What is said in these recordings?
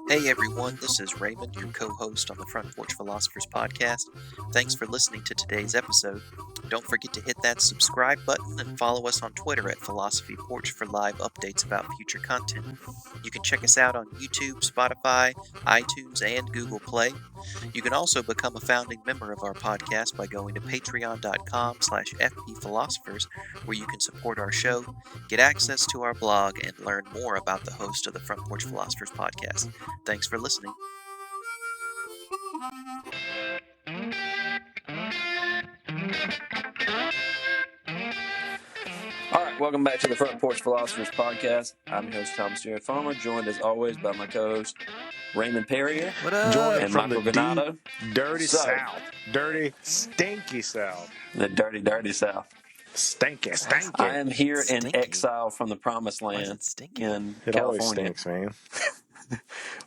Hey everyone, this is Raymond, your co-host on the Front Porch Philosophers podcast. Thanks for listening to today's episode. Don't forget to hit that subscribe button and follow us on Twitter at Philosophy Porch for live updates about future content. You can check us out on YouTube, Spotify, iTunes, and Google Play. You can also become a founding member of our podcast by going to patreon.com/fpphilosophers, where you can support our show, get access to our blog, and learn more about the host of the Front Porch Philosophers podcast. Thanks for listening. All right, welcome back to the Front Porch Philosophers podcast. I'm your host, Thomas J. Farmer, joined as always by my co-host, Raymond Perrier. What up? Joining And from Michael the Granado. dirty South. Dirty, stinky South. The dirty South. Stinky. I am here in Stinky. exile from the promised Why is land it stinky? in It always California. stinks, man.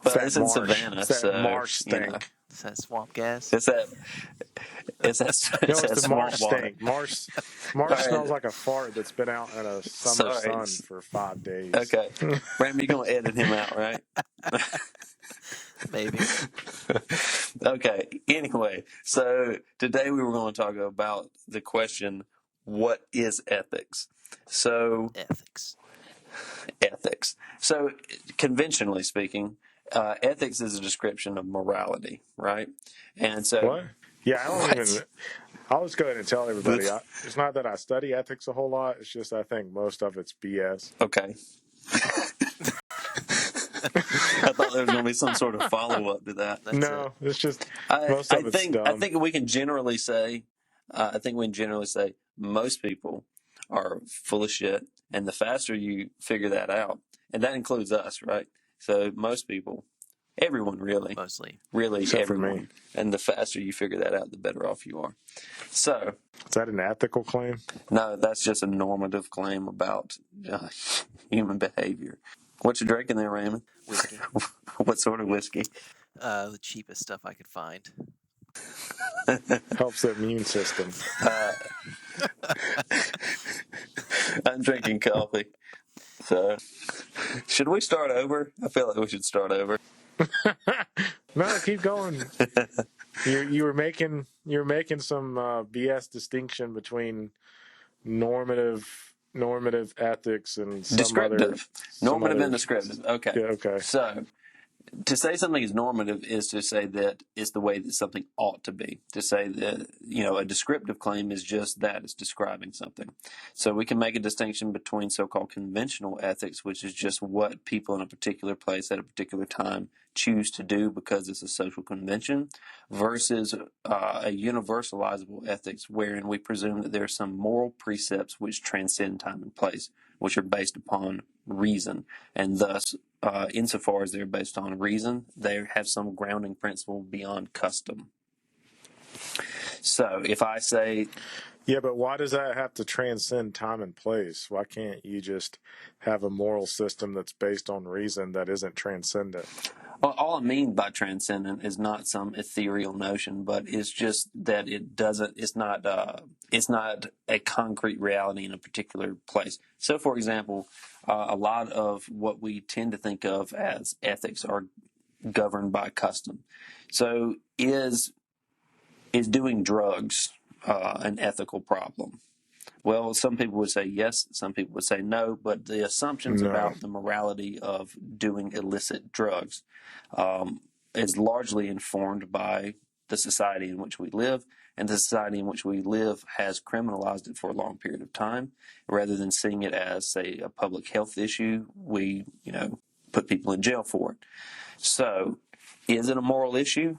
But That it's in marsh. Savannah, It's that so marsh stink. you know, Is that swamp gas? it's that No, it's it's that the swamp marsh water. stink. Marsh right. smells like a fart that's been out in a summer Sorry. sun for 5 days. Okay, Raymond, you're gonna edit him out, right? Maybe. Okay. Anyway, so today we were going to talk about the question, what is ethics? So, ethics. So, conventionally speaking, ethics is a description of morality, right? And so, What? Yeah, I don't What? even. I'll just go ahead and tell everybody. It's not that I study ethics a whole lot. It's just I think most of it's BS. Okay. I thought there was going to be some sort of follow-up to that. No, it's just most of it's dumb. I think we can generally say, most people are full of shit, and the faster you figure that out, and that includes us, right? So most people, everyone really, Mostly. Except for everyone, me. and the faster you figure that out, the better off you are. So, Is that an ethical claim? no, that's just a normative claim about human behavior. What you drinking there, Raymond? Whiskey. What sort of whiskey? The cheapest stuff I could find. Helps the immune system. I'm drinking coffee. So, should we start over? I feel like we should start over. No, keep going. You were making some BS distinction between normative ethics and some Descriptive. Normative other, and descriptive. Okay. Yeah, okay. So, to say something is normative is to say that it's the way that something ought to be. To say that, a descriptive claim is just that, it's describing something. So we can make a distinction between so-called conventional ethics, which is just what people in a particular place at a particular time choose to do because it's a social convention, versus a universalizable ethics, wherein we presume that there are some moral precepts which transcend time and place, which are based upon reason, and thus insofar as they're based on reason, they have some grounding principle beyond custom. So if I say... Yeah, but why does that have to transcend time and place? Why can't you just have a moral system that's based on reason that isn't transcendent? Well, all I mean by transcendent is not some ethereal notion, but it's just that it's not a concrete reality in a particular place. So, for example, a lot of what we tend to think of as ethics are governed by custom. So, is doing drugs an ethical problem? Well, some people would say yes, some people would say no, but the assumptions about the morality of doing illicit drugs is largely informed by the society in which we live, and the society in which we live has criminalized it for a long period of time. Rather than seeing it as, say, a public health issue, we, put people in jail for it. So, is it a moral issue?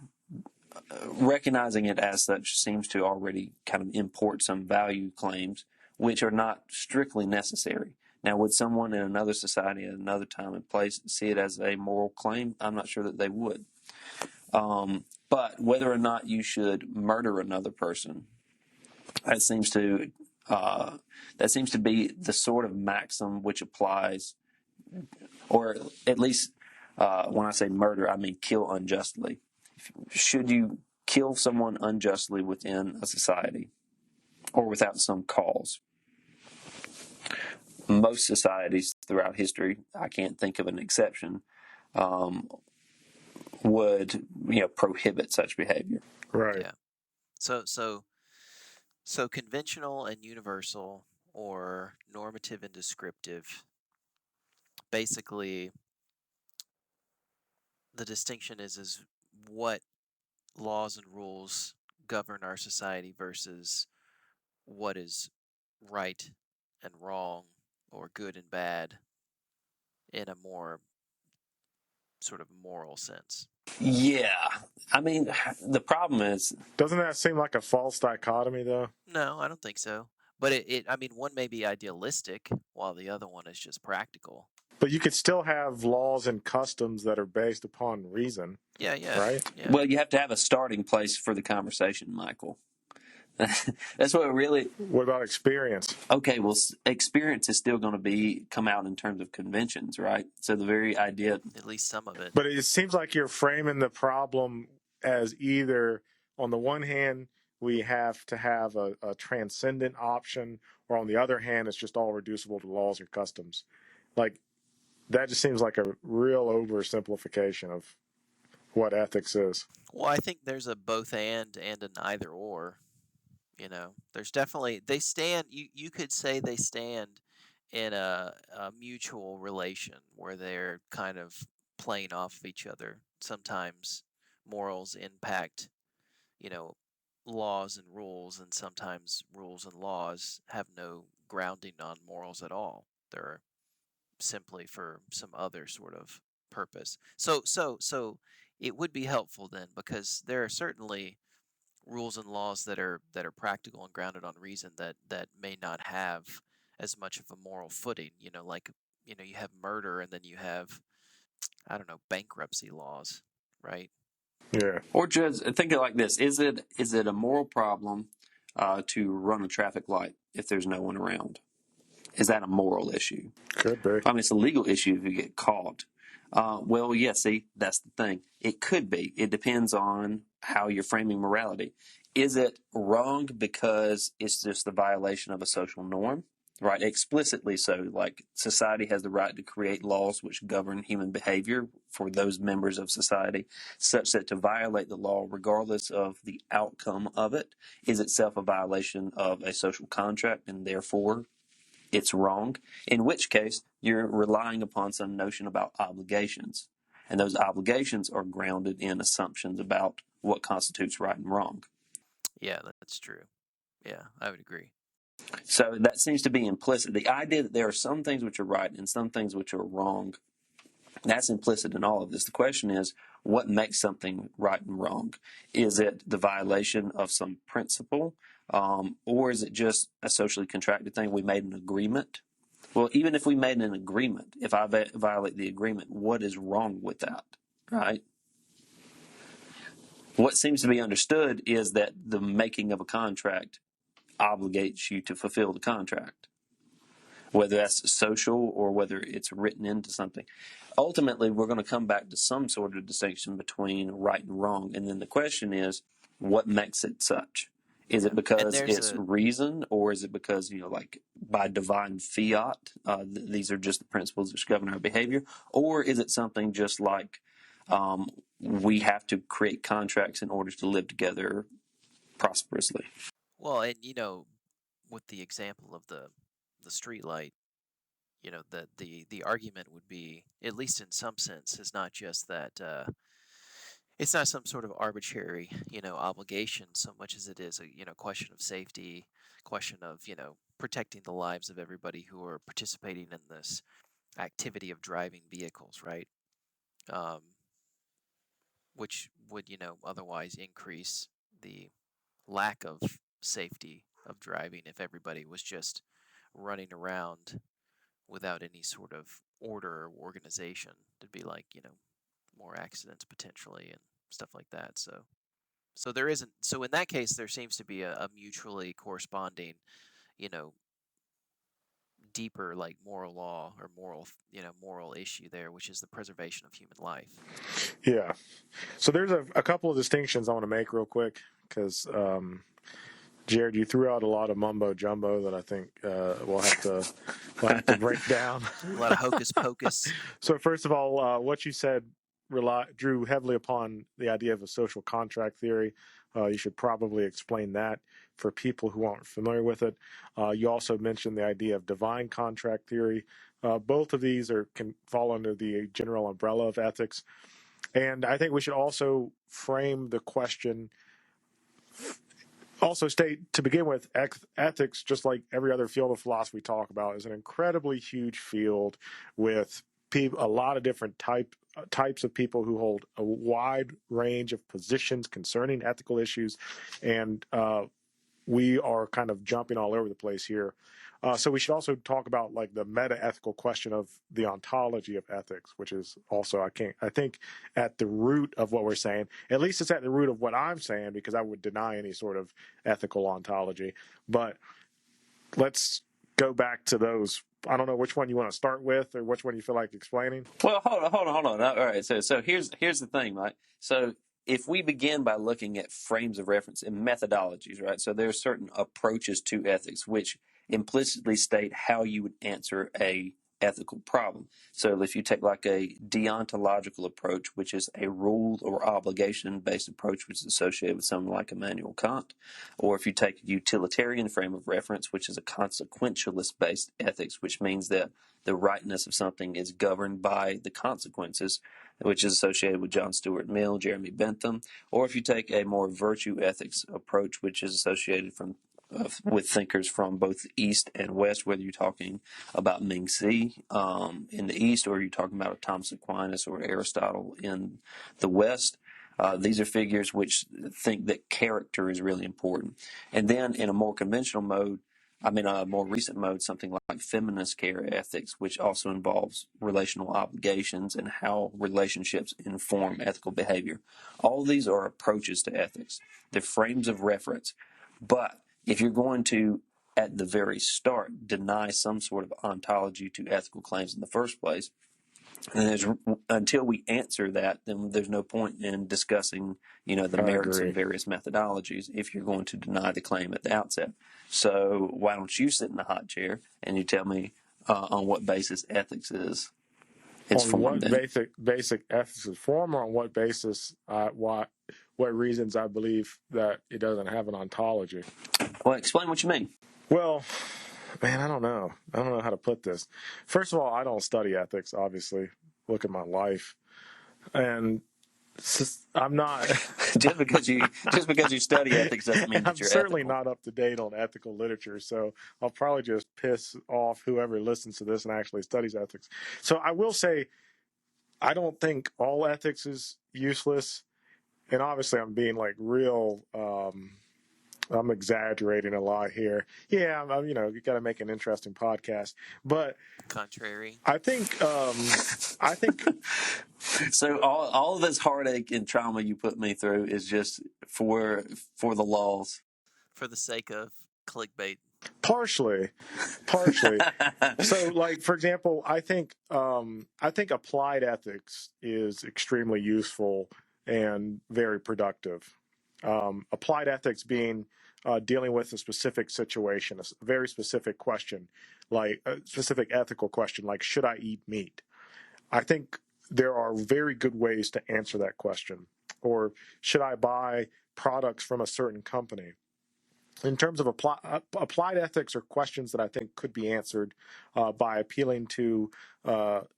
Recognizing it as such seems to already kind of import some value claims, which are not strictly necessary. Now, would someone in another society at another time and place see it as a moral claim? I'm not sure that they would. But whether or not you should murder another person, that seems to be the sort of maxim which applies, or at least when I say murder, I mean kill unjustly. Should you kill someone unjustly within a society or without some cause? Most societies throughout history, I can't think of an exception, would prohibit such behavior. Right. Yeah. So conventional and universal, or normative and descriptive, basically the distinction is what laws and rules govern our society versus what is right and wrong, or good and bad, in a more sort of moral sense. Yeah. I mean, the problem is, Doesn't that seem like a false dichotomy, though? No, I don't think so. But I mean, one may be idealistic while the other one is just practical. But you could still have laws and customs that are based upon reason, Yeah, right? yeah. well, you have to have a starting place for the conversation, Michael. That's what really. What about experience? Okay, well, experience is still going to come out in terms of conventions, right? So the very idea. At least some of it. But it seems like you're framing the problem as either, on the one hand, we have to have a transcendent option, or on the other hand, it's just all reducible to laws or customs. Like, that just seems like a real oversimplification of what ethics is. Well, I think there's a both and an either or. There's definitely, they stand, you could say they stand in a mutual relation where they're kind of playing off of each other. Sometimes morals impact, laws and rules, and sometimes rules and laws have no grounding on morals at all. They're simply for some other sort of purpose. So it would be helpful then, because there are certainly rules and laws that are practical and grounded on reason that may not have as much of a moral footing. Like you have murder, and then you have, I don't know, bankruptcy laws, right? Yeah. Or just think of it like this: is it a moral problem to run a traffic light if there's no one around? Is that a moral issue? Could be. I mean, it's a legal issue if you get caught. Well, yeah, see, that's the thing. It could be. It depends on how you're framing morality. Is it wrong because it's just the violation of a social norm? Right, explicitly so. Like, society has the right to create laws which govern human behavior for those members of society, such that to violate the law, regardless of the outcome of it, is itself a violation of a social contract, and therefore it's wrong, in which case you're relying upon some notion about obligations. And those obligations are grounded in assumptions about what constitutes right and wrong. Yeah, that's true. Yeah, I would agree. So that seems to be implicit. The idea that there are some things which are right and some things which are wrong, that's implicit in all of this. The question is, what makes something right and wrong? Is it the violation of some principle? Or is it just a socially contracted thing? We made an agreement. Well, even if we made an agreement, if I violate the agreement, what is wrong with that, right? What seems to be understood is that the making of a contract obligates you to fulfill the contract, whether that's social or whether it's written into something. Ultimately, we're going to come back to some sort of distinction between right and wrong. And then the question is, what makes it such? Is it because it's reason, or is it because, like by divine fiat, these are just the principles which govern our behavior? Or is it something just like we have to create contracts in order to live together prosperously? Well, and with the example of the street light, the argument would be, at least in some sense, is not just that it's not some sort of arbitrary, obligation, so much as it is a question of safety, question of, protecting the lives of everybody who are participating in this activity of driving vehicles, right? Which would, otherwise increase the lack of safety of driving if everybody was just running around without any sort of order or organization. There'd be like, more accidents potentially and stuff like that. So there isn't. So in that case, there seems to be a mutually corresponding, deeper like moral law or moral issue there, which is the preservation of human life. Yeah. So there's a couple of distinctions I want to make real quick, because Jared, you threw out a lot of mumbo jumbo that I think we'll have to break down. A lot of hocus pocus. So first of all, what you said drew heavily upon the idea of a social contract theory. You should probably explain that for people who aren't familiar with it. You also mentioned the idea of divine contract theory. Both of these can fall under the general umbrella of ethics. And I think we should also frame the question, also state to begin with, ethics, just like every other field of philosophy we talk about, is an incredibly huge field with a lot of different types of people who hold a wide range of positions concerning ethical issues. And we are kind of jumping all over the place here. So we should also talk about like the meta-ethical question of the ontology of ethics, which is also, I think, at the root of what we're saying. At least it's at the root of what I'm saying, because I would deny any sort of ethical ontology. But let's go back to those. I don't know which one you want to start with, or which one you feel like explaining. Well, hold on. All right. So here's the thing, right? So if we begin by looking at frames of reference and methodologies, right? So there are certain approaches to ethics which implicitly state how you would answer a ethical problem. So if you take like a deontological approach, which is a rule or obligation based approach, which is associated with someone like Immanuel Kant, or if you take a utilitarian frame of reference, which is a consequentialist based ethics, which means that the rightness of something is governed by the consequences, which is associated with John Stuart Mill, Jeremy Bentham, or if you take a more virtue ethics approach, which is associated with thinkers from both East and West, whether you're talking about Ming-Si in the East, or you're talking about Thomas Aquinas or Aristotle in the West. These are figures which think that character is really important. And then in a more conventional mode, a more recent mode, something like feminist care ethics, which also involves relational obligations and how relationships inform ethical behavior. All of these are approaches to ethics. They're frames of reference. But if you're going to, at the very start, deny some sort of ontology to ethical claims in the first place, and until we answer that, then there's no point in discussing, the merits of various methodologies if you're going to deny the claim at the outset. So why don't you sit in the hot chair and you tell me on what basis ethics is formed? On what basic ethics is formed, or on what basis, what reasons I believe that it doesn't have an ontology? Well, explain what you mean. Well, man, I don't know how to put this. First of all, I don't study ethics, obviously. Look at my life. And I'm not just because you study ethics doesn't mean that you're certainly ethical. not up to date on ethical literature, so I'll probably just piss off whoever listens to this and actually studies ethics. So I will say, I don't think all ethics is useless, and obviously I'm being like real. I'm exaggerating a lot here. Yeah, you got to make an interesting podcast, but Contrary. I think. So all of this heartache and trauma you put me through is just for the laws, for the sake of clickbait. Partially. So, like, for example, I think applied ethics is extremely useful and very productive. Applied ethics being dealing with a specific situation, a very specific question, like a specific ethical question, like should I eat meat? I think there are very good ways to answer that question. Or should I buy products from a certain company? In terms of applied ethics, are questions that I think could be answered by appealing to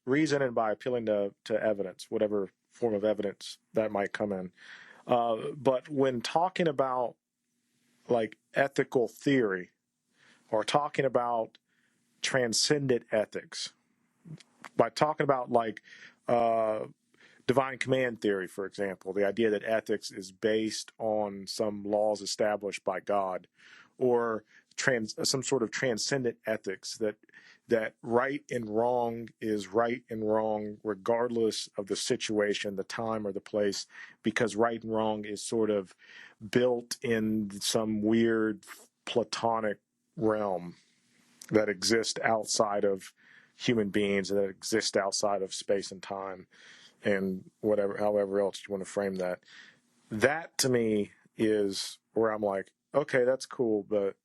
reason and by appealing to evidence, whatever form of evidence that might come in. But when talking about like ethical theory or talking about transcendent ethics, by talking about like divine command theory, for example, the idea that ethics is based on some laws established by God, or some sort of transcendent ethics that right and wrong is right and wrong regardless of the situation, the time, or the place, because right and wrong is sort of built in some weird Platonic realm that exists outside of human beings and that exists outside of space and time and however else you want to frame that. That to me is where I'm like, okay, that's cool, but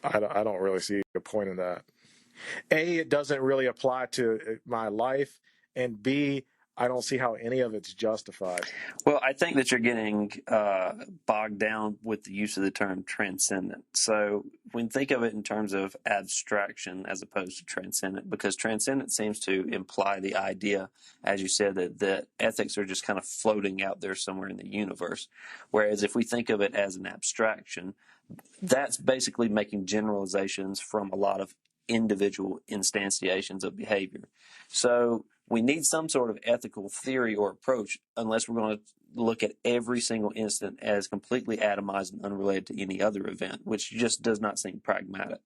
I don't really see a point in that. A, it doesn't really apply to my life, and B, I don't see how any of it's justified. Well, I think that you're getting bogged down with the use of the term transcendent. So when you think of it in terms of abstraction as opposed to transcendent, because transcendent seems to imply the idea, as you said, that ethics are just kind of floating out there somewhere in the universe. Whereas if we think of it as an abstraction, that's basically making generalizations from a lot of individual instantiations of behavior. So we need some sort of ethical theory or approach unless we're going to look at every single incident as completely atomized and unrelated to any other event, which just does not seem pragmatic.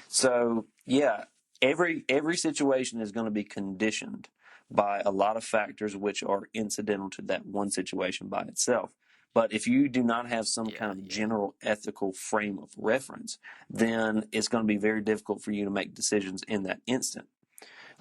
So yeah, every situation is going to be conditioned by a lot of factors which are incidental to that one situation by itself. But if you do not have some kind of general ethical frame of reference, then it's going to be very difficult for you to make decisions in that instant.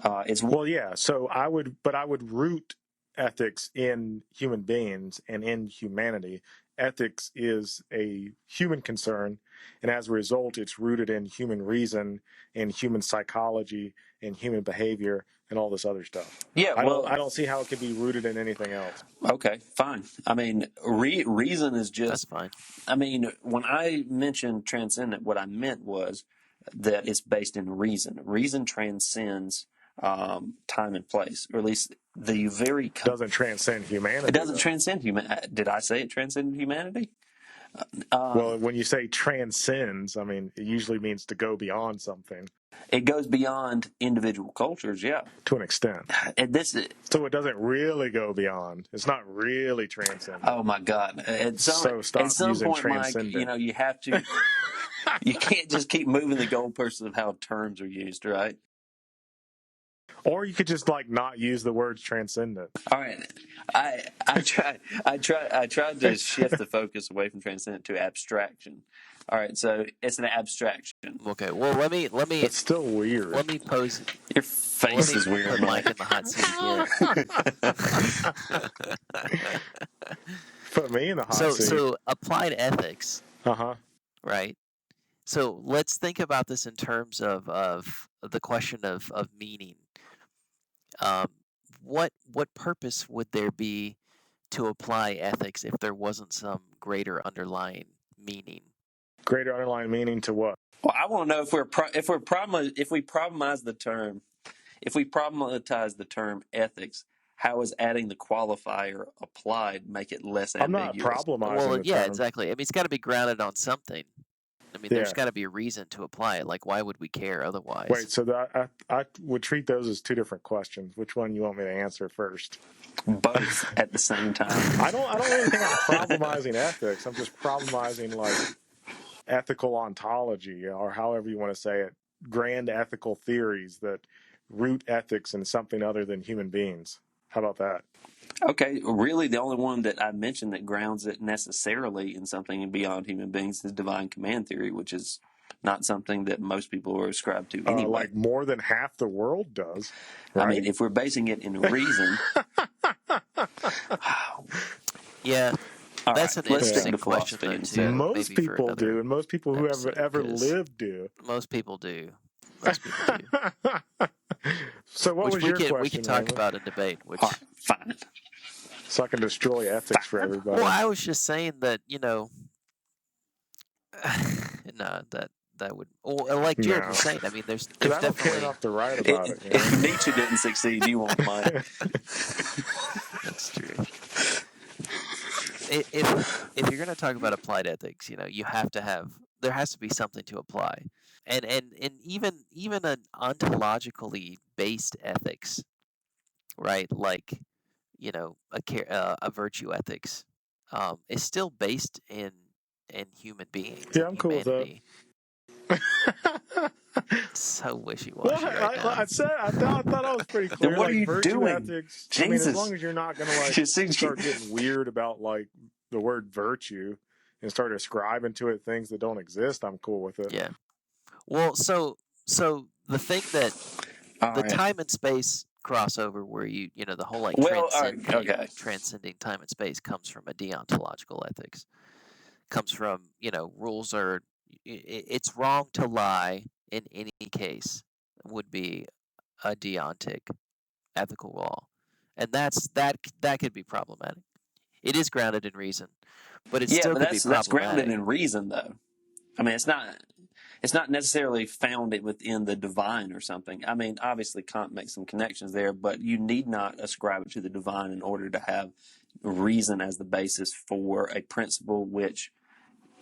So I would root ethics in human beings and in humanity. Ethics is a human concern, and as a result, it's rooted in human reason, in human psychology, in human behavior, and all this other stuff. Yeah, I don't see how it could be rooted in anything else. Okay, fine. I mean, reason is just. That's fine. I mean, when I mentioned transcendent, what I meant was that it's based in reason. Reason transcends time and place, or at least the very. Doesn't transcend humanity. It doesn't transcend humanity. Did I say it transcended humanity? Well, when you say transcends, I mean, it usually means to go beyond something. It goes beyond individual cultures, yeah. To an extent. And so it doesn't really go beyond. It's not really transcendent. Oh my God! At some point, Mike, you have to. You can't just keep moving the goalposts of how terms are used, right? Or you could just not use the words transcendent. All right, I tried to shift the focus away from transcendent to abstraction. All right, so it's an abstraction. Okay, well let me. It's still weird. Let me pose. Your face is weird. Put Mike in the hot seat again. Put me in the hot seat. So applied ethics. Right. So let's think about this in terms of the question of meaning. What purpose would there be to apply ethics if there wasn't some greater underlying meaning? Greater underlying meaning to what? Well, I want to know if we problematize the term ethics, how is adding the qualifier applied make it less ambiguous? I'm not problematizing the term. Exactly. I mean, it's got to be grounded on something. I mean, there's got to be a reason to apply it. Like, why would we care otherwise? Wait, so I would treat those as two different questions. Which one you want me to answer first? Both at the same time. I don't really think I'm problematizing ethics. I'm just problematizing ethical ontology, or however you want to say it, grand ethical theories that root ethics in something other than human beings. How about that? Okay, really the only one that I mentioned that grounds it necessarily in something beyond human beings is divine command theory, which is not something that most people are ascribed to anyway. More than half the world does. Right? I mean, if we're basing it in reason. Yeah. That's an interesting question, though, too. Most people do, and most people who have ever lived do. Most people do. So what was your question? We can talk about a debate. Which fine. So I can destroy ethics for everybody. Well, I was just saying that, no, that would, like Jared was saying, I mean, there's definitely... I don't care enough to write about it. If Nietzsche didn't succeed, you won't mind. That's true. If you're going to talk about applied ethics, there has to be something to apply, and even an ontologically based ethics, right? Like, a virtue ethics, is still based in human beings. Yeah, I'm cool with that. So wishy-washy. Well, right now. I thought I was pretty clear. Then what are you virtue doing? Ethics, Jesus. I mean, as long as you're not going to start getting weird about the word virtue and start ascribing to it things that don't exist, I'm cool with it. Yeah. Well, so the thing that time and space crossover, where the whole transcending time and space comes from a deontological ethics. Comes from rules are. It's wrong to lie in any case would be a deontic ethical law, and that could be problematic. It is grounded in reason, but it Yeah, still but could be that's grounded problematic. in reason, though. I mean, it's not necessarily founded within the divine or something. I mean, obviously Kant makes some connections there, but you need not ascribe it to the divine in order to have reason as the basis for a principle which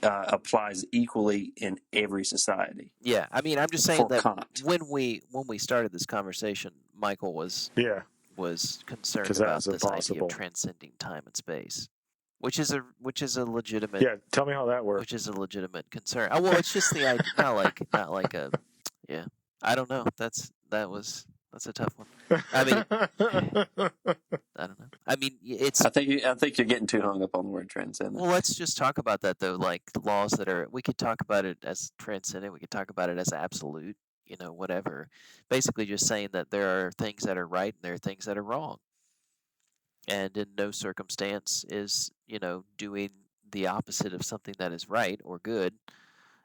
applies equally in every society. Yeah, I mean, I'm just saying For that Kant. when we started this conversation, Michael was Yeah, concerned because about that's this idea of impossible. transcending time and space, which is a legitimate Yeah, tell me how that works. concern. Oh, well, it's just the idea, not like a, yeah. I don't know. That's a tough one. I mean, I don't know. I mean, it's I think you're getting too hung up on the word transcendent. well. Let's just talk about that though. Like the laws that are, we could talk about it as transcendent. We could talk about it as absolute. You know, whatever. Basically, just saying that there are things that are right and there are things that are wrong, and in no circumstance is doing the opposite of something that is right or good.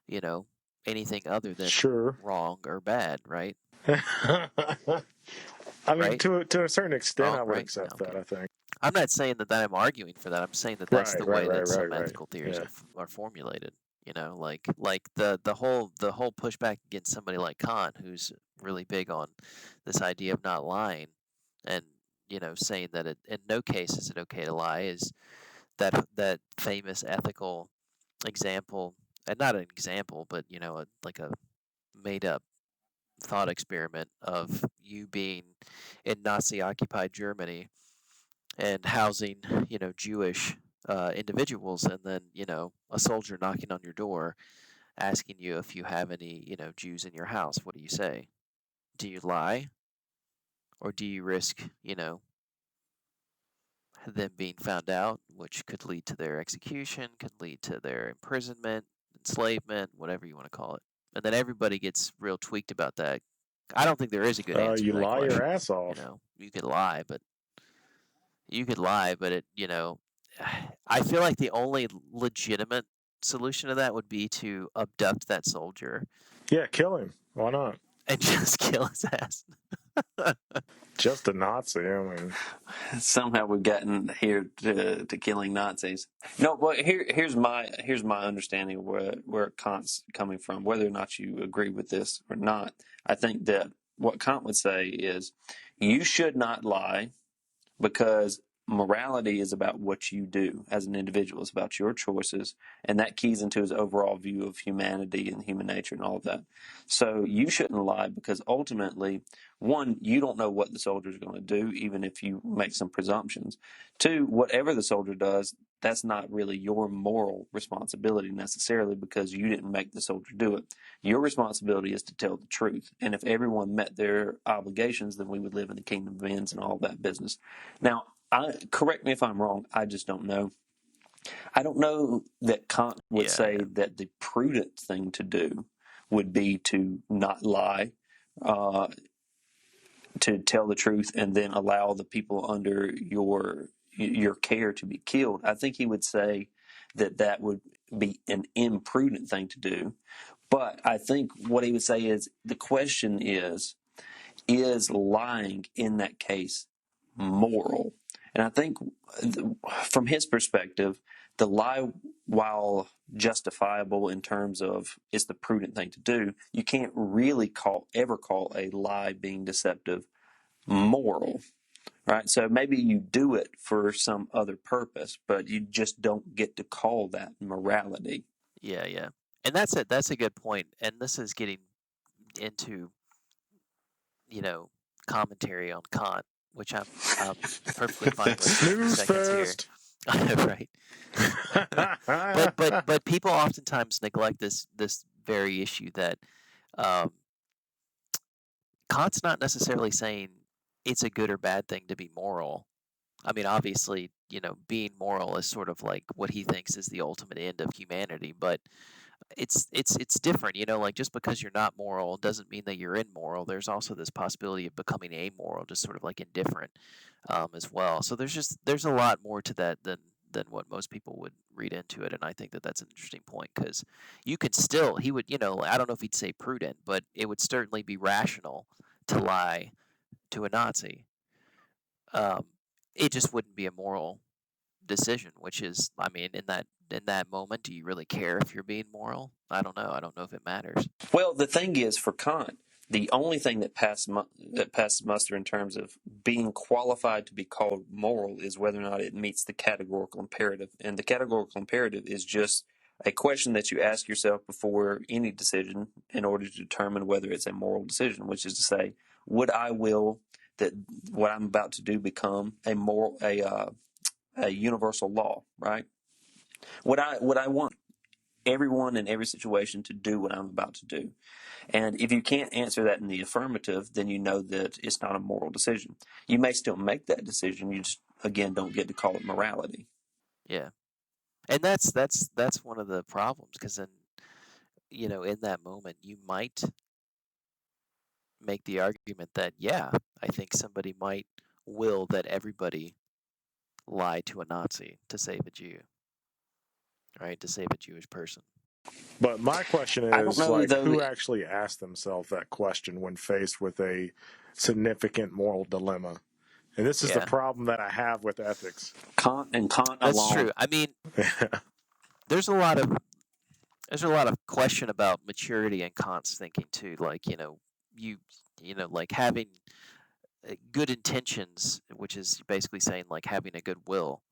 You know, anything other than Sure. wrong or bad, right? I mean, Right? to a certain extent, Wrong, I would right? accept Okay. that. I think. I'm not saying that I'm arguing for that. I'm saying that that's Right, the right, way right, that some right, right. ethical theories Yeah. are formulated. You know, like the whole pushback against somebody like Kant, who's really big on this idea of not lying, and saying that in no case is it okay to lie, is that famous ethical example, and not an example, but like a made up thought experiment of you being in Nazi occupied Germany and housing, Jewish individuals, and then, a soldier knocking on your door asking you if you have any, Jews in your house. What do you say? Do you lie? Or do you risk, them being found out, which could lead to their execution, could lead to their imprisonment, enslavement, whatever you want to call it. And then everybody gets real tweaked about that. I don't think there is a good answer You to that lie your question. ass off. You could lie, but it, I feel like the only legitimate solution to that would be to abduct that soldier Yeah, kill him. Why not? and just kill his ass. Just a Nazi. I mean, Somehow we've gotten here to killing Nazis. No, but here's my understanding of where Kant's coming from. Whether or not you agree with this or not, I think that what Kant would say is you should not lie, because morality is about what you do as an individual. It's about your choices, and that keys into his overall view of humanity and human nature and all of that. So you shouldn't lie, because ultimately, one, you don't know what the soldier is going to do, even if you make some presumptions. Two, whatever the soldier does, that's not really your moral responsibility necessarily, because you didn't make the soldier do it. Your responsibility is to tell the truth. And if everyone met their obligations, then we would live in the kingdom of ends and all that business. Now, correct me if I'm wrong, I just don't know. I don't know that Kant would say that the prudent thing to do would be to not lie, to tell the truth, and then allow the people under your care to be killed. I think he would say that would be an imprudent thing to do. But I think what he would say is the question is lying in that case moral? And I think from his perspective, the lie, while justifiable in terms of it's the prudent thing to do, you can't really ever call a lie being deceptive moral, right? So maybe you do it for some other purpose, but you just don't get to call that morality. Yeah, yeah. And that's a good point. And this is getting into, commentary on Kant, which I'm perfectly fine with for a few snooze seconds here. fest. Right. but people oftentimes neglect this very issue that um, Kant's not necessarily saying it's a good or bad thing to be moral. I mean, obviously, being moral is sort of like what he thinks is the ultimate end of humanity, but it's different, like just because you're not moral doesn't mean that you're immoral. There's also this possibility of becoming amoral, just sort of like indifferent, as well. So there's a lot more to that than what most people would read into it, and I think that that's an interesting point, because you could still, he would, I don't know if he'd say prudent, but it would certainly be rational to lie to a Nazi. it just wouldn't be a moral decision, which is, I mean, in that moment, do you really care if you're being moral? I don't know. I don't know if it matters. Well, the thing is, for Kant, the only thing that passes muster in terms of being qualified to be called moral is whether or not it meets the categorical imperative. And the categorical imperative is just a question that you ask yourself before any decision in order to determine whether it's a moral decision, which is to say, would I will that what I'm about to do become a universal law, right? Would I want everyone in every situation to do what I'm about to do? And if you can't answer that in the affirmative, then you know that it's not a moral decision. You may still make that decision. You just, again, don't get to call it morality. Yeah. And that's one of the problems, because then, in that moment, you might make the argument that, yeah, I think somebody might will that everybody lie to a Nazi to save a Jew, right? To save a Jewish person. But my question I don't is, know, like, though. who actually asked themselves that question when faced with a significant moral dilemma? And this is the problem that I have with ethics. Kant That's alone. true. I mean, there's a lot of question about maturity in Kant's thinking too. Like, like having good intentions, which is basically saying like having a good will,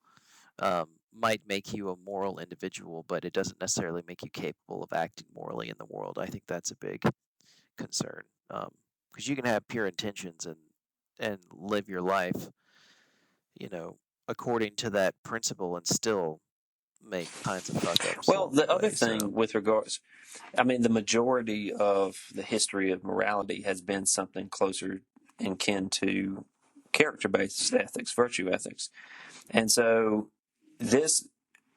might make you a moral individual, but it doesn't necessarily make you capable of acting morally in the world. I think that's a big concern, because you can have pure intentions and live your life, according to that principle, and still make kinds of fuck ups Well, along the the other way. thing with regards, I mean, the majority of the history of morality has been something closer in kin to character-based ethics, virtue ethics. And so this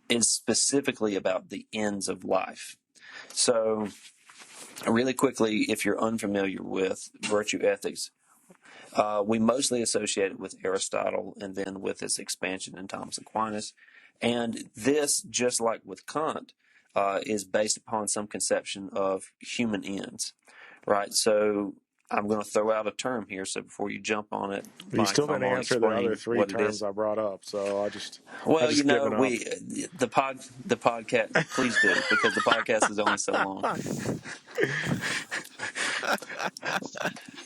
is specifically about the ends of life. So really quickly, if you're unfamiliar with virtue ethics, we mostly associate it with Aristotle and then with its expansion in Thomas Aquinas. And this, just like with Kant, is based upon some conception of human ends, right? So I'm going to throw out a term here. So before you jump on it, You Mike, still I'm didn't going to answer the other explain three what it terms is. I brought up, so I just Well, given up. the podcast, please do, because the podcast is only so long.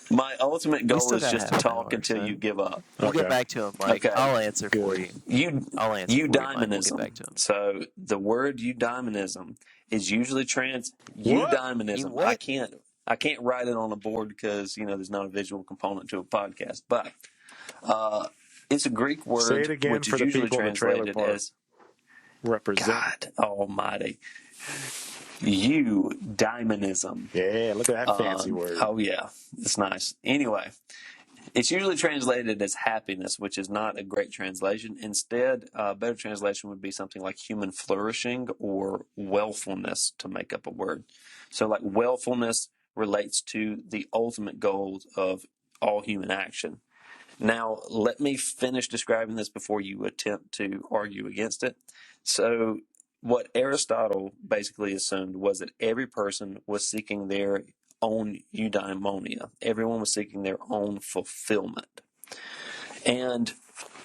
My ultimate We goal still is got just to half an talk hour, until so you give up. we'll get Okay. back to him, Mike. Okay. I'll answer for Good. you. I'll answer for you, Mike. We'll get back to him. So the word eudaimonism is usually What? eudaimonism. What? I can't write it on a board because there's not a visual component to a podcast, but it's a Greek word Say it again which for is the usually people in the trailer translated park. as Represent. God Almighty. Eudaimonism. Yeah, look at that fancy word. Oh yeah, it's nice. Anyway, it's usually translated as happiness, which is not a great translation. Instead, a better translation would be something like human flourishing or wealthfulness to make up a word. So like wealthfulness relates to the ultimate goals of all human action. Now, let me finish describing this before you attempt to argue against it. So what Aristotle basically assumed was that every person was seeking their own eudaimonia. Everyone was seeking their own fulfillment. And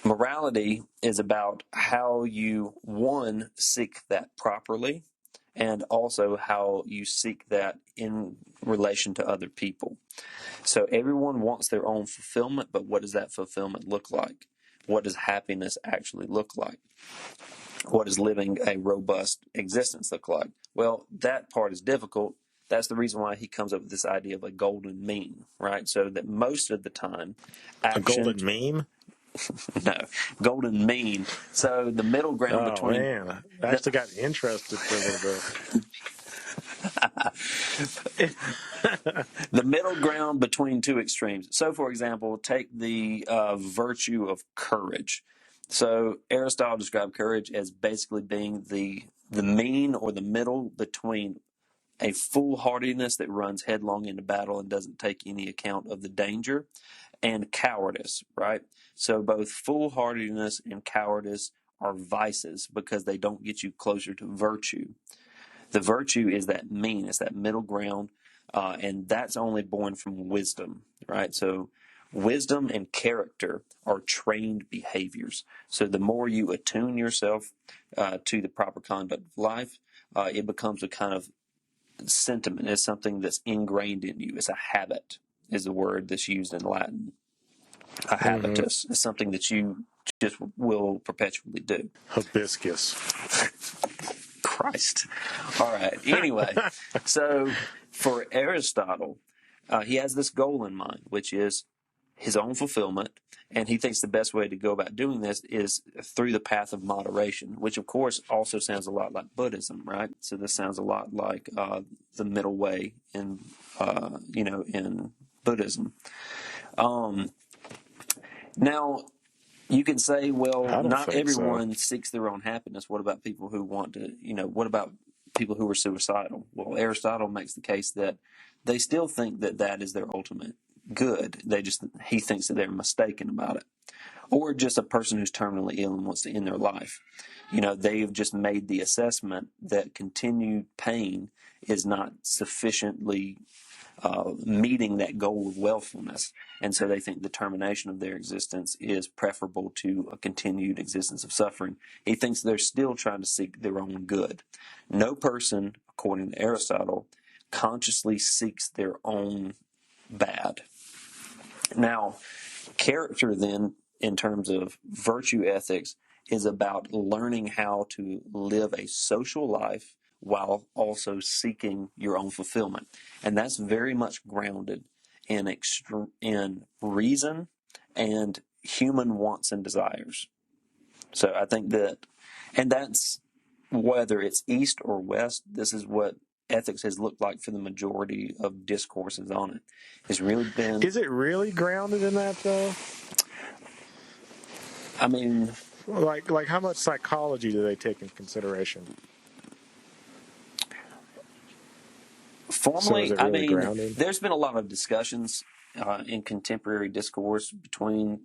morality is about how you, one, seek that properly, and also how you seek that in relation to other people. So everyone wants their own fulfillment, but what does that fulfillment look like? What does happiness actually look like? What does living a robust existence look like? Well, that part is difficult. That's the reason why he comes up with this idea of a golden mean, right? So that most of the time, A golden meme? no, golden mean. So the middle ground between. Oh, man. I actually got interested for a little bit. The middle ground between two extremes. So, for example, take the virtue of courage. So Aristotle described courage as basically being the mean or the middle between a foolhardiness that runs headlong into battle and doesn't take any account of the danger, and cowardice, right? So both foolhardiness and cowardice are vices because they don't get you closer to virtue. The virtue is that mean, it's that middle ground, and that's only born from wisdom, right? So Wisdom and character are trained behaviors. So the more you attune yourself to the proper conduct of life, it becomes a kind of sentiment. It's something that's ingrained in you. It's a habit, is the word that's used in Latin. A habitus is something that you just will perpetually do. Hibiscus. Christ. All right. Anyway, so for Aristotle, he has this goal in mind, which is his own fulfillment. And he thinks the best way to go about doing this is through the path of moderation, which of course also sounds a lot like Buddhism, right? So this sounds a lot like the middle way in, in Buddhism. Now, you can say, well, I don't not think so. everyone seeks their own happiness. What about people who want to, what about people who are suicidal? Well, Aristotle makes the case that they still think that that is their ultimate good. He thinks that they're mistaken about it. Or just a person who's terminally ill and wants to end their life. They've just made the assessment that continued pain is not sufficiently meeting that goal of willfulness. And so they think the termination of their existence is preferable to a continued existence of suffering. He thinks they're still trying to seek their own good. No person, according to Aristotle, consciously seeks their own bad. Now, character then, in terms of virtue ethics, is about learning how to live a social life while also seeking your own fulfillment. And that's very much grounded in reason and human wants and desires. So I think and that's whether it's East or West, this is what ethics has looked like for the majority of discourses on it. It's really been... Is it really grounded in that, though? I mean... Like how much psychology do they take into consideration? Formally, so is it really grounded? There's been a lot of discussions in contemporary discourse between,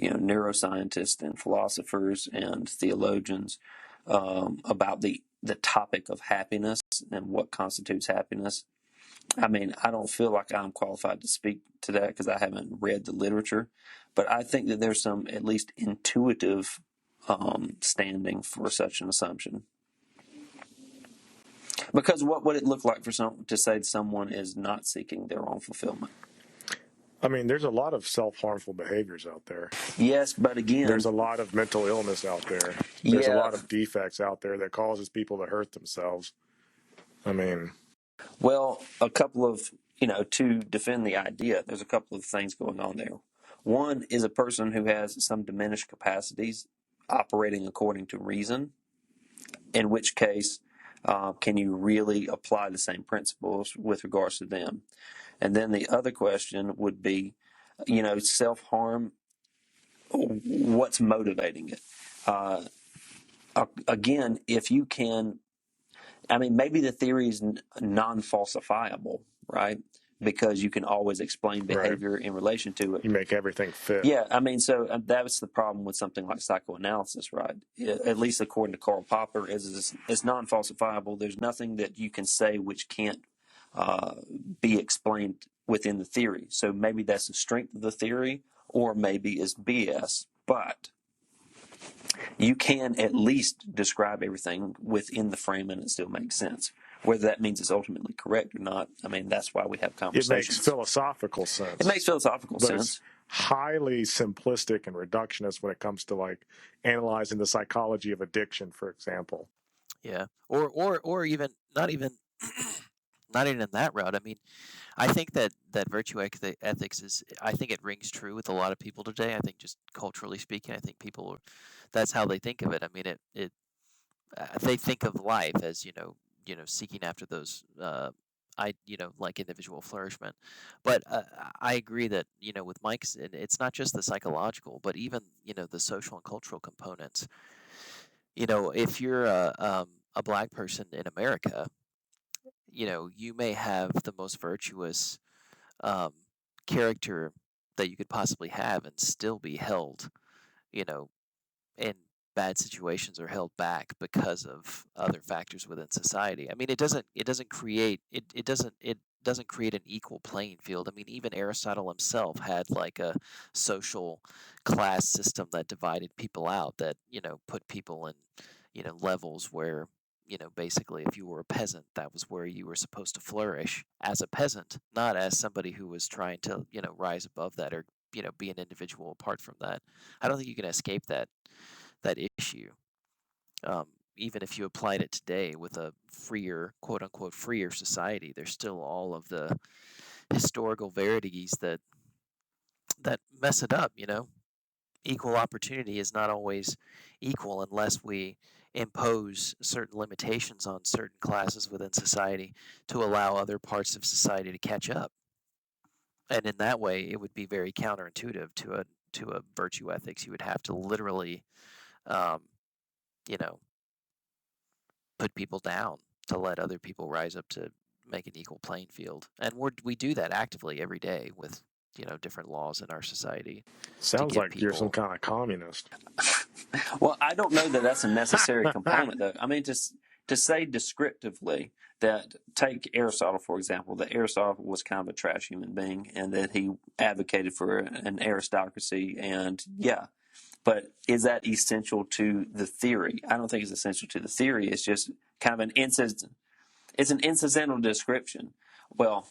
neuroscientists and philosophers and theologians about the topic of happiness and what constitutes happiness. I don't feel like I'm qualified to speak to that because I haven't read the literature, but I think that there's some at least intuitive standing for such an assumption. Because what would it look like to say someone is not seeking their own fulfillment? There's a lot of self-harmful behaviors out there. Yes, but again... There's a lot of mental illness out there. There's a Yeah. lot of defects out there that causes people to hurt themselves. Well, a couple of, to defend the idea, there's a couple of things going on there. One is a person who has some diminished capacities operating according to reason, in which case, can you really apply the same principles with regards to them? And then the other question would be, self-harm, what's motivating it? Again, if you can, maybe the theory is non-falsifiable, right? Because you can always explain behavior in relation to it. You make everything fit. Yeah, so that's the problem with something like psychoanalysis, right? At least according to Karl Popper, it's non-falsifiable. There's nothing that you can say which can't be explained within the theory. So maybe that's the strength of the theory, or maybe it's BS. But you can at least describe everything within the frame and it still makes sense. Whether that means it's ultimately correct or not, that's why we have conversations. It makes philosophical sense. It makes philosophical sense. It's highly simplistic and reductionist when it comes to analyzing the psychology of addiction, for example. Yeah, or even not even in that route. I think that virtue ethics I think it rings true with a lot of people today. I think just culturally speaking, I think people, that's how they think of it. They think of life as seeking after those like individual flourishment. But I agree that with Mike's, it's not just the psychological, but even the social and cultural components. If you're a black person in America, you may have the most virtuous character that you could possibly have and still be held, in bad situations or held back because of other factors within society. It doesn't create it doesn't create an equal playing field. I mean, even Aristotle himself had like a social class system that divided people out, that, put people in, levels where, basically if you were a peasant, that was where you were supposed to flourish as a peasant, not as somebody who was trying to, rise above that, or, be an individual apart from that. I don't think you can escape that issue. Even if you applied it today with a freer, quote unquote, freer society, there's still all of the historical verities that mess it up. Equal opportunity is not always equal unless we impose certain limitations on certain classes within society to allow other parts of society to catch up. And in that way, it would be very counterintuitive to a virtue ethics. You would have to literally, you know, put people down to let other people rise up to make an equal playing field. And we do that actively every day with, different laws in our society. Sounds like you're some kind of communist. Well, I don't know that that's a necessary component, though. I mean, to say descriptively that, take Aristotle, for example, that Aristotle was kind of a trash human being and that he advocated for an aristocracy, and yeah. But is that essential to the theory? I don't think it's essential to the theory. It's just kind of it's an incidental description. Well,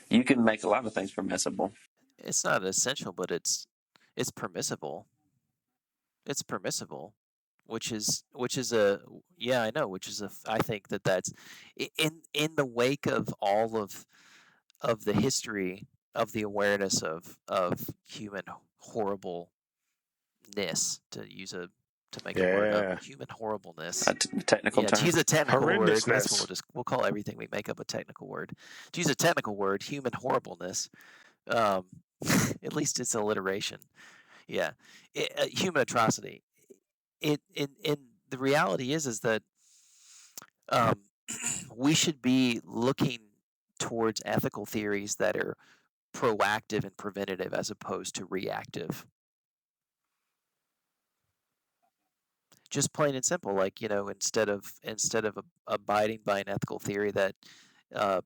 you can make a lot of things permissible. It's not essential, but it's permissible. It's permissible, which is a yeah, I know, which is I think that's in the wake of all of the history of the awareness of human horribleness, to make a word up, human horribleness. A technical term. To use a technical word, that's what we'll call everything we make up a technical word. To use a technical word, human horribleness. At least it's alliteration. Yeah, human atrocity. In the reality is that we should be looking towards ethical theories that are proactive and preventative as opposed to reactive. Just plain and simple, like, instead of abiding by an ethical theory that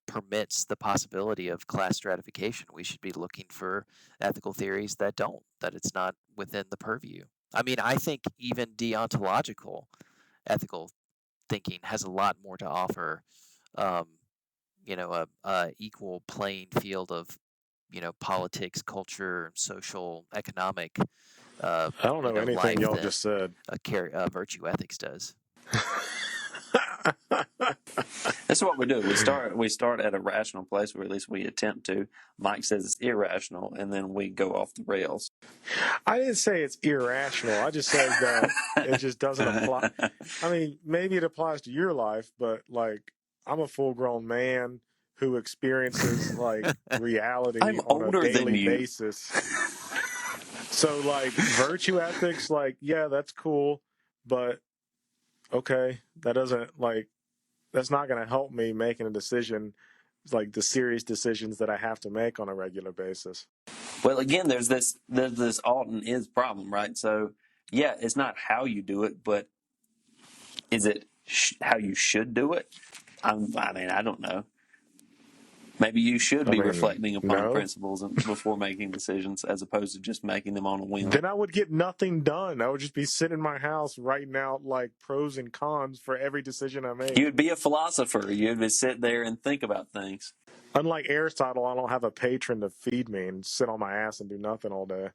permits the possibility of class stratification, we should be looking for ethical theories that don't, that it's not within the purview. I mean, I think even deontological ethical thinking has a lot more to offer, a equal playing field of, politics, culture, social, economic. I don't know anything y'all just said. Virtue ethics does. That's what we do. We start at a rational place, or at least we attempt to. Mike says it's irrational, and then we go off the rails. I didn't say it's irrational. I just said that it just doesn't apply. I mean, maybe it applies to your life, but like, I'm a full-grown man who experiences like reality on a daily basis. So like virtue ethics, like, yeah, that's cool, but okay, that's not going to help me making a decision, like the serious decisions that I have to make on a regular basis. Well, again, there's this ought and is problem, right? So yeah, it's not how you do it, but is it how you should do it? I mean, I don't know. Maybe you should be reflecting upon principles before making decisions, as opposed to just making them on a whim. Then I would get nothing done. I would just be sitting in my house writing out like pros and cons for every decision I make. You would be a philosopher. You'd be sit there and think about things. Unlike Aristotle, I don't have a patron to feed me and sit on my ass and do nothing all day.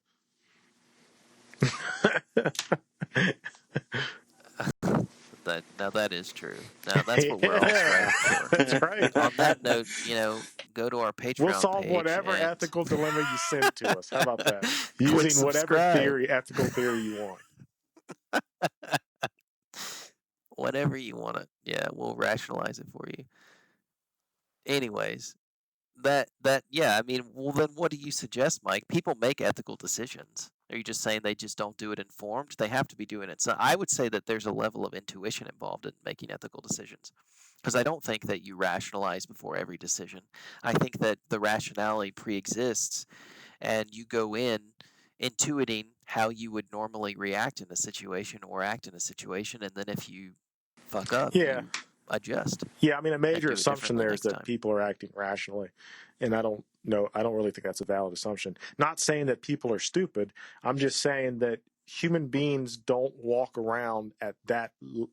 Now that is true. Now that's what we're all striving for. That's right. On that note, go to our Patreon page. We'll solve whatever ethical dilemma you send to us. How about that? Using whatever ethical theory you want. Whatever you want it. Yeah, we'll rationalize it for you. Anyways, I mean, well, then what do you suggest, Mike? People make ethical decisions. Are you just saying they just don't do it informed? They have to be doing it. So I would say that there's a level of intuition involved in making ethical decisions, because I don't think that you rationalize before every decision. I think that the rationality pre-exists, and you go in intuiting how you would normally react in a situation or act in a situation, and then if you fuck up, yeah, adjust. Yeah, I mean, a major do it assumption differently there is next that time. people are acting rationally, and I don't really think that's a valid assumption. Not saying that people are stupid. I'm just saying that human beings don't walk around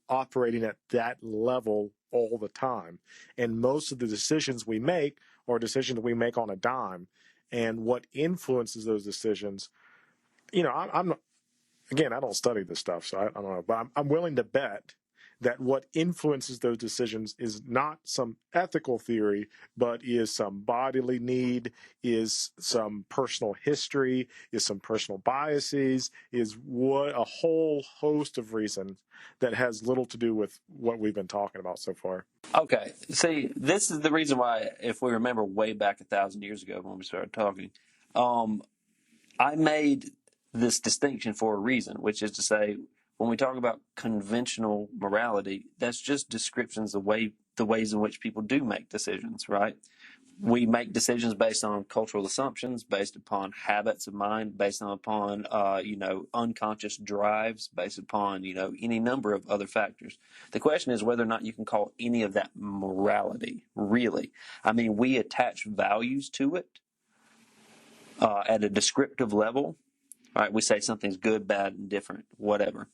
operating at that level all the time, and most of the decisions we make are decisions we make on a dime, and what influences those decisions. I'm again, I don't study this stuff, so I don't know, but I'm willing to bet that what influences those decisions is not some ethical theory, but is some bodily need, is some personal history, is some personal biases, is a whole host of reasons that has little to do with what we've been talking about so far. Okay, see, this is the reason why, if we remember way back 1,000 years ago when we started talking, I made this distinction for a reason, which is to say, when we talk about conventional morality, that's just descriptions of the ways in which people do make decisions, right? We make decisions based on cultural assumptions, based upon habits of mind, based upon unconscious drives, based upon any number of other factors. The question is whether or not you can call any of that morality. Really, I mean, we attach values to it at a descriptive level. Right? We say something's good, bad, indifferent, whatever.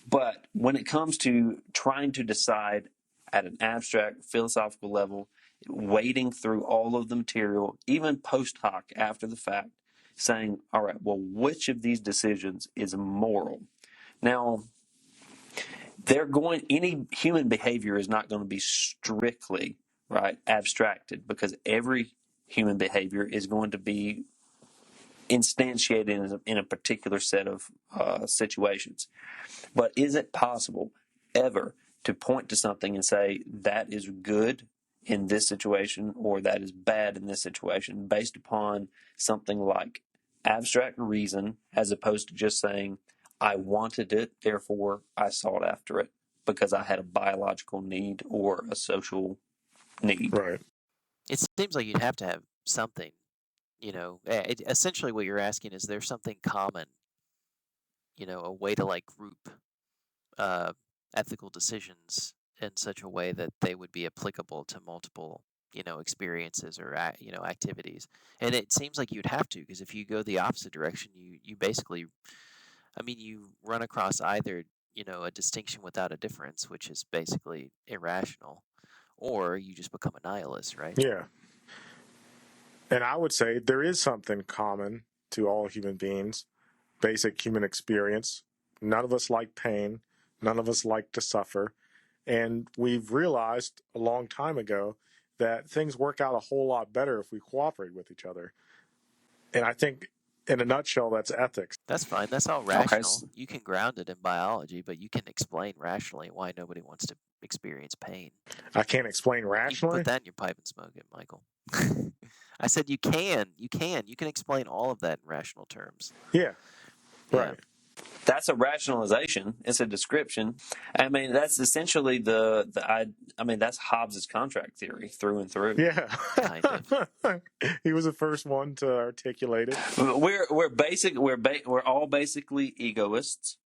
But when it comes to trying to decide at an abstract philosophical level, wading through all of the material, even post hoc after the fact, saying, all right, well, which of these decisions is moral? Now, any human behavior is not going to be strictly right abstracted, because every human behavior is going to be instantiated in a particular set of situations. But is it possible ever to point to something and say that is good in this situation or that is bad in this situation based upon something like abstract reason, as opposed to just saying, I wanted it, therefore I sought after it because I had a biological need or a social need? Right. It seems like you'd have to have something. Essentially what you're asking is there something common, a way to like group ethical decisions in such a way that they would be applicable to multiple experiences or activities. And it seems like you'd have to, because if you go the opposite direction, you basically, I mean, you run across either a distinction without a difference, which is basically irrational, or you just become a nihilist, right? Yeah. And I would say there is something common to all human beings, basic human experience. None of us like pain. None of us like to suffer. And we've realized a long time ago that things work out a whole lot better if we cooperate with each other. And I think, in a nutshell, that's ethics. That's fine. That's all rational. You can ground it in biology, but you can explain rationally why nobody wants to experience pain. I can't explain You rationally. can put that in your pipe and smoke it, Michael. I said you can. You can explain all of that in rational terms. Yeah. Right. That's a rationalization. It's a description. I mean, that's essentially that's Hobbes's contract theory through and through. Yeah. Kind of. He was the first one to articulate it. We're all basically egoists,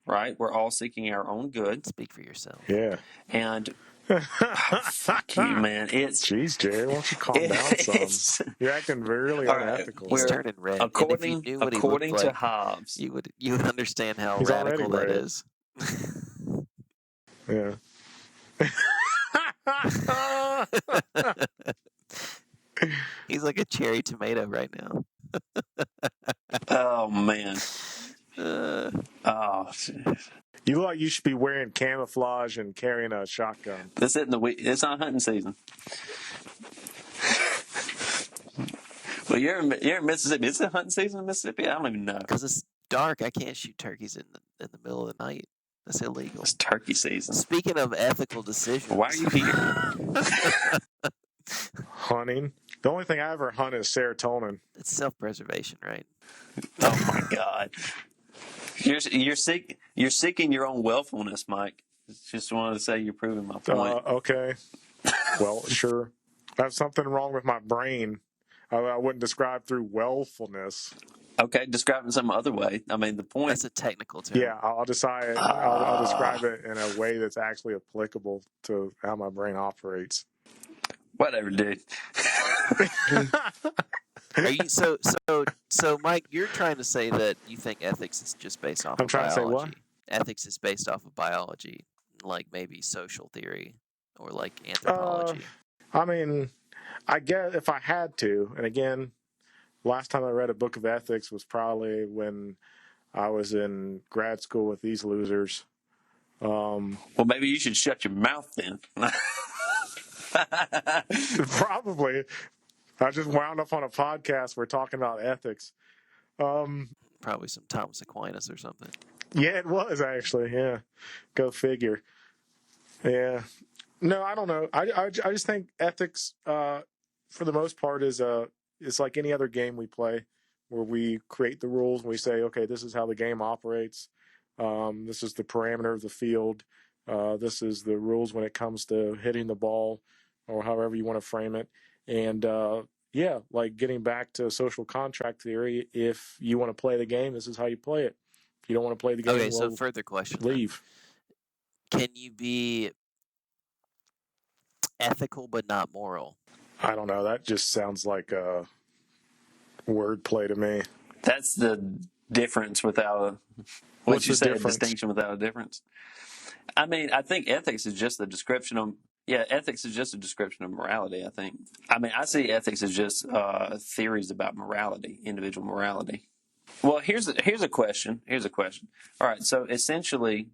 right? We're all seeking our own good. Speak for yourself. Yeah. And fuck you, man. Jeez, Jerry, why don't you calm down some? You're acting really unethical. He's turning red. According, and if you knew what he according looked to like, Hobbes, you would understand how He's radical that red. is. Yeah. He's like a cherry tomato right now. Oh man. You look like you should be wearing camouflage and carrying a shotgun. It's not hunting season. Well, you're in Mississippi. Is it hunting season in Mississippi? I don't even know. Because it's dark, I can't shoot turkeys in the middle of the night. That's illegal. It's turkey season. Speaking of ethical decisions, why are you here? Hunting. The only thing I ever hunt is serotonin. It's self-preservation, right? Oh my God. You're seeking your own willfulness, Mike. Just wanted to say you're proving my point. Okay. Well, sure. I have something wrong with my brain. I wouldn't describe through willfulness. Okay, describe it some other way. I mean, the point. That's a technical term. Yeah, I'll decide. I'll describe it in a way that's actually applicable to how my brain operates. Whatever, dude. Are you so Mike, you're trying to say that you think ethics is just based off I'm of trying to say what? biology. Ethics is based off of biology, like maybe social theory or like anthropology. I mean, I guess if I had to, and again, last time I read a book of ethics was probably when I was in grad school with these losers. Well, maybe you should shut your mouth then. Probably. I just wound up on a podcast. We're talking about ethics. Probably some Thomas Aquinas or something. Yeah, it was actually. Yeah, go figure. Yeah, no, I don't know. I just think ethics, for the most part, it's like any other game we play, where we create the rules and we say, okay, this is how the game operates. This is the parameter of the field. This is the rules when it comes to hitting the ball, or however you want to frame it. And yeah, like getting back to social contract theory, if you want to play the game, this is how you play it. If you don't want to play the game, Okay, so well, further question. leave. Can you be ethical but not moral? I don't know. That just sounds like a wordplay to me. That's the difference without a. What's you the say? difference? A distinction without a difference. I mean, I think ethics is just a description of. Yeah, ethics is just a description of morality, I think. I mean, I see ethics as just theories about morality, individual morality. Well, here's a question. All right, so essentially,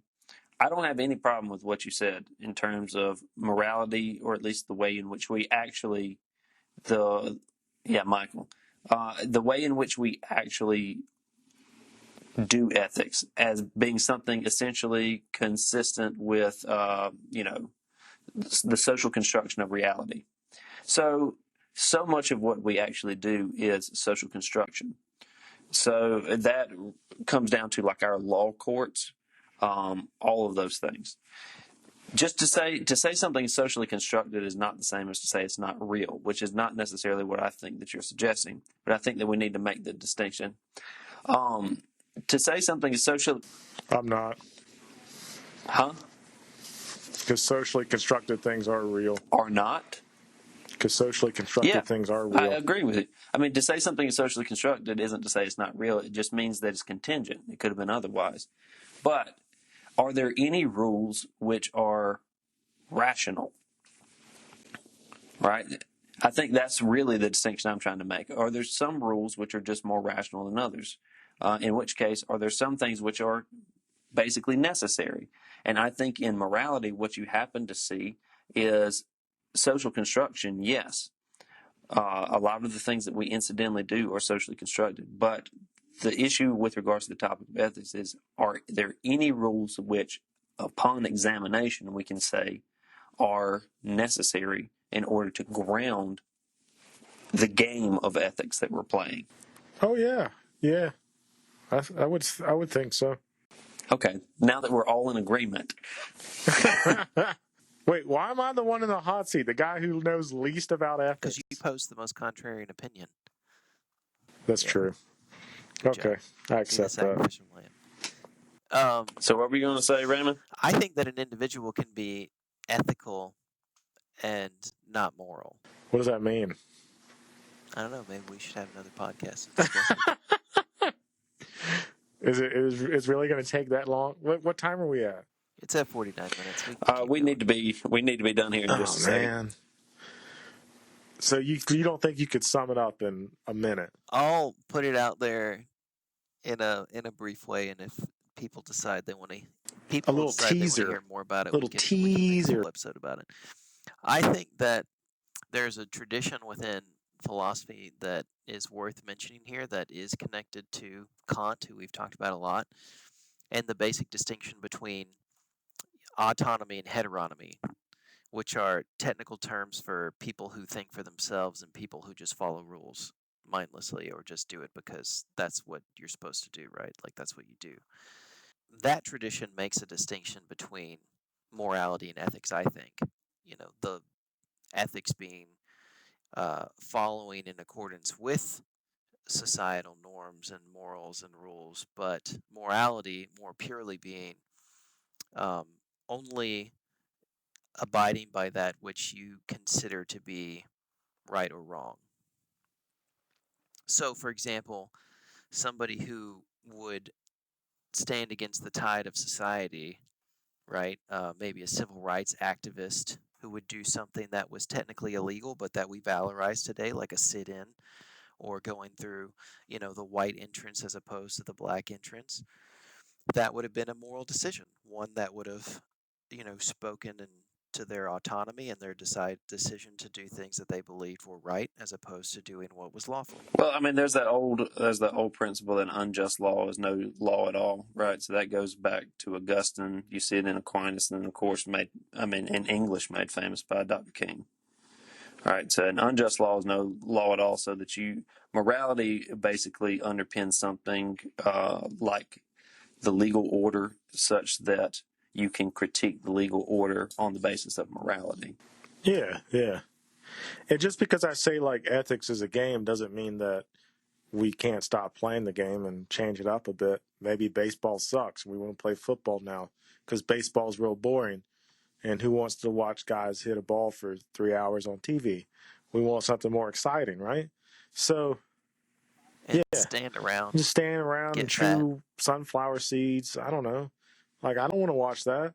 I don't have any problem with what you said in terms of morality, or at least the way in which we actually the way in which we actually do ethics as being something essentially consistent with the social construction of reality. So much of what we actually do is social construction. So that comes down to like our law courts, all of those things. Just to say something is socially constructed is not the same as to say it's not real, which is not necessarily what I think that you're suggesting. But I think that we need to make the distinction. To say something is socially, I'm not. huh? Because socially constructed things are real. Or not? Because socially constructed things are I real. agree with you. I mean, to say something is socially constructed isn't to say it's not real. It just means that it's contingent. It could have been otherwise. But are there any rules which are rational? Right? I think that's really the distinction I'm trying to make. Are there some rules which are just more rational than others? In which case, are there some things which are basically necessary? And I think in morality, what you happen to see is social construction, yes. A lot of the things that we incidentally do are socially constructed. But the issue with regards to the topic of ethics is, are there any rules which, upon examination, we can say are necessary in order to ground the game of ethics that we're playing? Oh yeah, yeah. I would think so. Okay, now that we're all in agreement. Wait, why am I the one in the hot seat? The guy who knows least about ethics? Because you post the most contrarian opinion. That's true. Okay, I accept that. So what were you going to say, Raymond? I think that an individual can be ethical and not moral. What does that mean? I don't know. Maybe we should have another podcast and discuss it. Is really going to take that long? What time are we at? It's at 49 minutes. We need to be done here in just a second. So you don't think you could sum it up in a minute? I'll put it out there in a brief way, and if people decide they want to, a little teaser, hear more about it, we can make a whole episode about it. I think that there's a tradition within philosophy that is worth mentioning here that is connected to Kant, who we've talked about a lot, and the basic distinction between autonomy and heteronomy, which are technical terms for people who think for themselves and people who just follow rules mindlessly or just do it because that's what you're supposed to do, right? Like that's what you do. That tradition makes a distinction between morality and ethics, I think. The ethics being following in accordance with societal norms and morals and rules, but morality more purely being only abiding by that which you consider to be right or wrong. So, for example, somebody who would stand against the tide of society, right? Maybe a civil rights activist who would do something that was technically illegal, but that we valorize today, like a sit-in or going through, the white entrance as opposed to the black entrance. That would have been a moral decision, one that would have, spoken to their autonomy and their decision to do things that they believed were right as opposed to doing what was lawful. Well, I mean, there's that old principle that unjust law is no law at all, right? So that goes back to Augustine. You see it in Aquinas, and then of course in English made famous by Dr. King. All right, so an unjust law is no law at all. So that morality basically underpins something like the legal order, such that you can critique the legal order on the basis of morality. Yeah. And just because I say like ethics is a game doesn't mean that we can't stop playing the game and change it up a bit. Maybe baseball sucks. We want to play football now because baseball's real boring. And who wants to watch guys hit a ball for 3 hours on TV? We want something more exciting, right? So, And stand around. Just stand around and chew sunflower seeds. I don't know. Like, I don't want to watch that.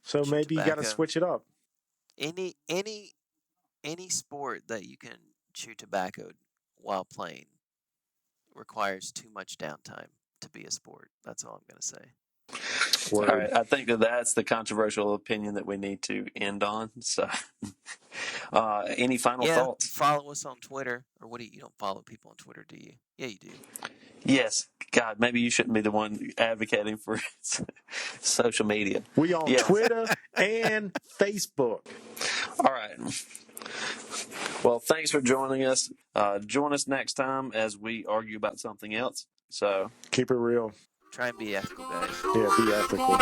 So maybe you got to switch it up. Any sport that you can chew tobacco while playing requires too much downtime to be a sport. That's all I'm going to say. Word. All right, I think that's the controversial opinion that we need to end on. So, any final thoughts? Follow us on Twitter, or what do you don't follow people on Twitter, do you? Yeah, you do. Yes. God, maybe you shouldn't be the one advocating for social media. We on Twitter and Facebook. All right. Well, thanks for joining us. Join us next time as we argue about something else. So keep it real. Try and be ethical, guys. Yeah, be ethical.